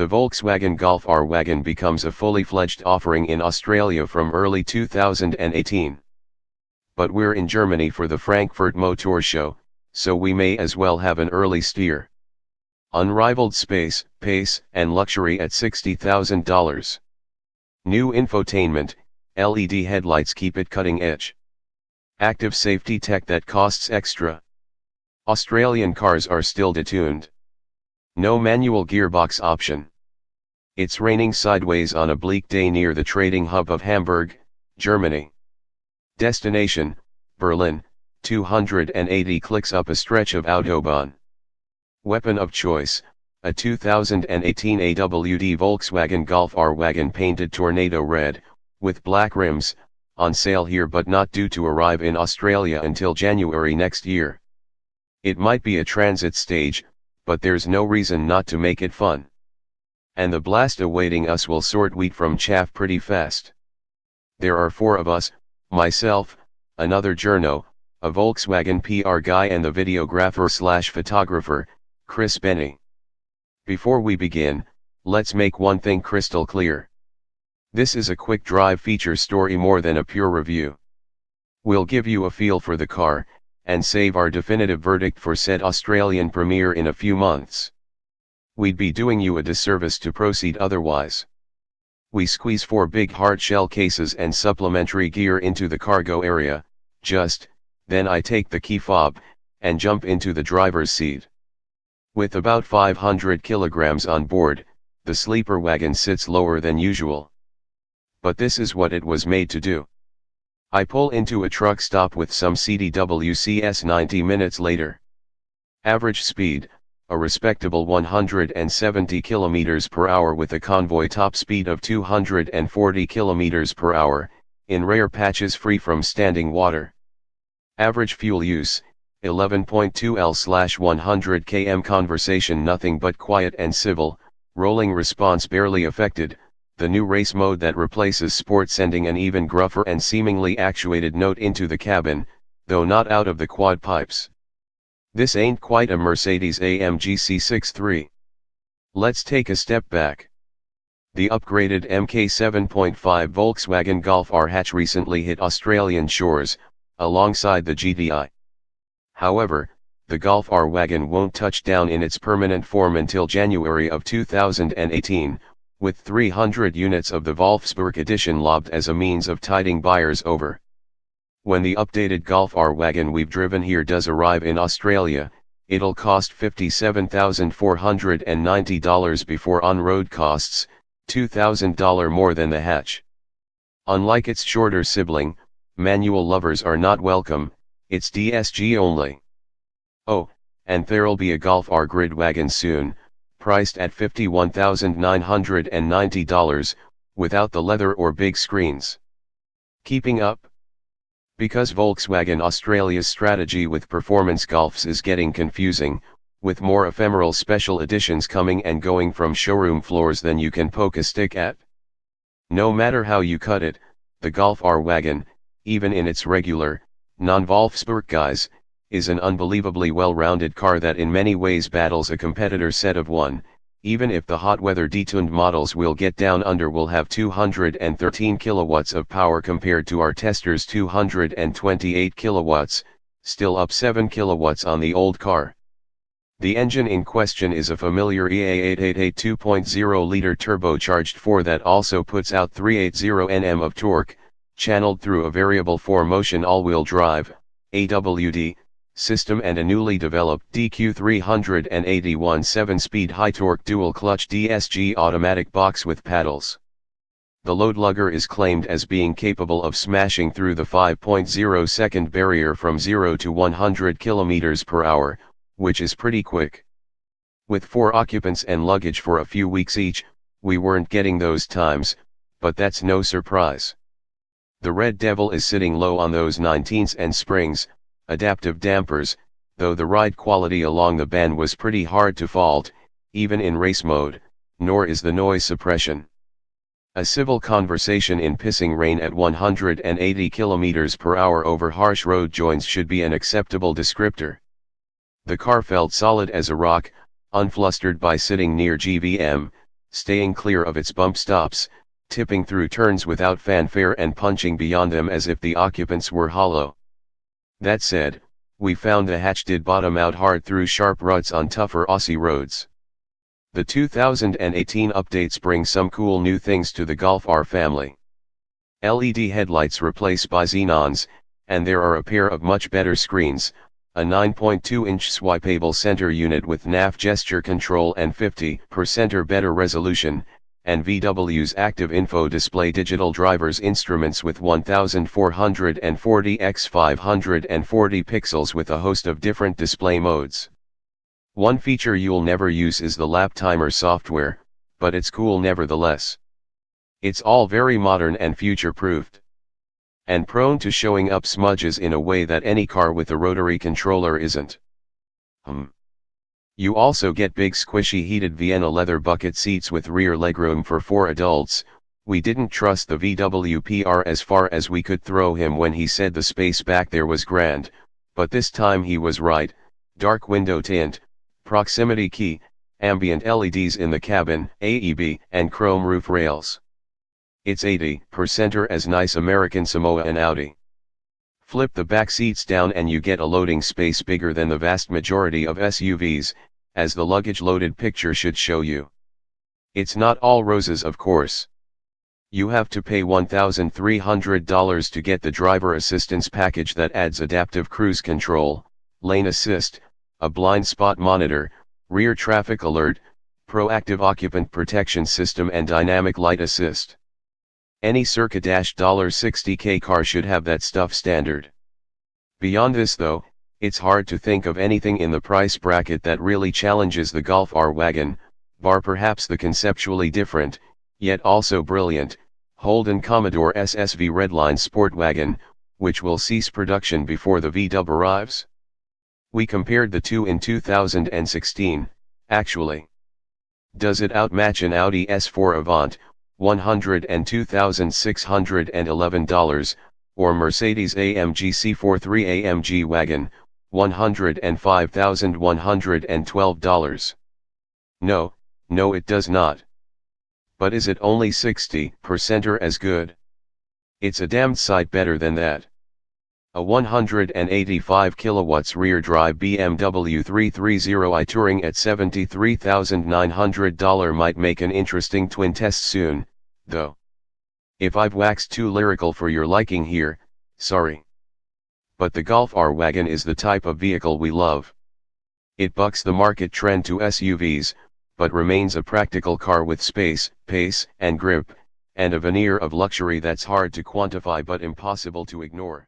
The Volkswagen Golf R wagon becomes a fully fledged offering in Australia from early 2018. But we're in Germany for the Frankfurt Motorshow, so we may as well have an early steer. Unrivaled space, pace, and luxury at $60,000. New infotainment, LED headlights keep it cutting edge. Active safety tech that costs extra. Australian cars are still detuned. No manual gearbox option. It's raining sideways on a bleak day near the trading hub of Hamburg, Germany. Destination, Berlin, 280 clicks up a stretch of Autobahn. Weapon of choice, a 2018 AWD Volkswagen Golf R wagon painted tornado red, with black rims, on sale here but not due to arrive in Australia until January next year. It might be a transit stage, but there's no reason not to make it fun. And the blast awaiting us will sort wheat from chaff pretty fast. There are 4 of us, myself, another journo, a Volkswagen PR guy and the videographer/photographer, Chris Benny. Before we begin, let's make one thing crystal clear. This is a quick drive feature story more than a pure review. We'll give you a feel for the car, and save our definitive verdict for said Australian premiere in a few months. We'd be doing you a disservice to proceed otherwise. We squeeze 4 big hard shell cases and supplementary gear into the cargo area, then I take the key fob, and jump into the driver's seat. With about 500 kilograms on board, the sleeper wagon sits lower than usual. But this is what it was made to do. I pull into a truck stop with some CDWCs 90 minutes later. Average speed, a respectable 170 km per hour with a convoy top speed of 240 km per hour, in rare patches free from standing water. Average fuel use, 11.2 L/100 km. Conversation nothing but quiet and civil, rolling response barely affected. The new race mode that replaces sport, sending an even gruffer and seemingly actuated note into the cabin, though not out of the quad pipes. This ain't quite a Mercedes-AMG C63. Let's take a step back. The upgraded Mk 7.5 Volkswagen Golf R hatch recently hit Australian shores, alongside the GTI. However, the Golf R wagon won't touch down in its permanent form until January of 2018, with 300 units of the Wolfsburg edition lobbed as a means of tiding buyers over. When the updated Golf R wagon we've driven here does arrive in Australia, it'll cost $57,490 before on-road costs, $2,000 more than the hatch. Unlike its shorter sibling, manual lovers are not welcome, it's DSG only. Oh, and there'll be a Golf R grid wagon soon, priced at $51,990, without the leather or big screens. Keeping up? Because Volkswagen Australia's strategy with performance Golfs is getting confusing, with more ephemeral special editions coming and going from showroom floors than you can poke a stick at. No matter how you cut it, the Golf R wagon, even in its regular, non-Wolfsburg guise, is an unbelievably well-rounded car that in many ways battles a competitor set of one. Even if the hot weather detuned models we'll get down under will have 213 kilowatts of power compared to our tester's 228 kilowatts, still up 7 kilowatts on the old car. The engine in question is a familiar EA888 2.0-liter turbocharged 4 that also puts out 380 Nm of torque, channeled through a variable 4-motion all-wheel drive, AWD, system and a newly developed DQ381 7-speed high-torque dual-clutch DSG automatic box with paddles. The load lugger is claimed as being capable of smashing through the 5.0-second barrier from 0 to 100 km per hour, which is pretty quick. With 4 occupants and luggage for a few weeks each, we weren't getting those times, but that's no surprise. The Red Devil is sitting low on those 19s and springs, adaptive dampers, though the ride quality along the band was pretty hard to fault, even in race mode, nor is the noise suppression. A civil conversation in pissing rain at 180 km per hour over harsh road joints should be an acceptable descriptor. The car felt solid as a rock, unflustered by sitting near GVM, staying clear of its bump stops, tipping through turns without fanfare and punching beyond them as if the occupants were hollow. That said, we found the hatch did bottom out hard through sharp ruts on tougher Aussie roads. The 2018 updates bring some cool new things to the Golf R family. LED headlights replace by xenons, and there are a pair of much better screens, a 9.2-inch swipeable center unit with nav gesture control and 50% or better resolution, and VW's active info display digital driver's instruments with 1440 x 540 pixels with a host of different display modes. One feature you'll never use is the lap timer software, but it's cool nevertheless. It's all very modern and future-proofed. And prone to showing up smudges in a way that any car with a rotary controller isn't. You also get big squishy heated Vienna leather bucket seats with rear legroom for 4 adults. We didn't trust the VWPR as far as we could throw him when he said the space back there was grand, but this time he was right. Dark window tint, proximity key, ambient LEDs in the cabin, AEB, and chrome roof rails. It's 80% as nice American Samoa and Audi. Flip the back seats down and you get a loading space bigger than the vast majority of SUVs, as the luggage-loaded picture should show you. It's not all roses, of course. You have to pay $1,300 to get the driver assistance package that adds adaptive cruise control, lane assist, a blind spot monitor, rear traffic alert, proactive occupant protection system and dynamic light assist. Any circa $60K car should have that stuff standard. Beyond this though, it's hard to think of anything in the price bracket that really challenges the Golf R wagon, bar perhaps the conceptually different, yet also brilliant, Holden Commodore SSV Redline Sport Wagon, which will cease production before the VW arrives. We compared the two in 2016, actually. Does it outmatch an Audi S4 Avant, $102,611, or Mercedes AMG C43 AMG Wagon, $105,112? No, it does not. But is it only 60% or as good? It's a damned sight better than that. A 185 kilowatts rear-drive BMW 330i Touring at $73,900 might make an interesting twin test soon, though. If I've waxed too lyrical for your liking here, sorry. But the Golf R wagon is the type of vehicle we love. It bucks the market trend to SUVs, but remains a practical car with space, pace, and grip, and a veneer of luxury that's hard to quantify but impossible to ignore.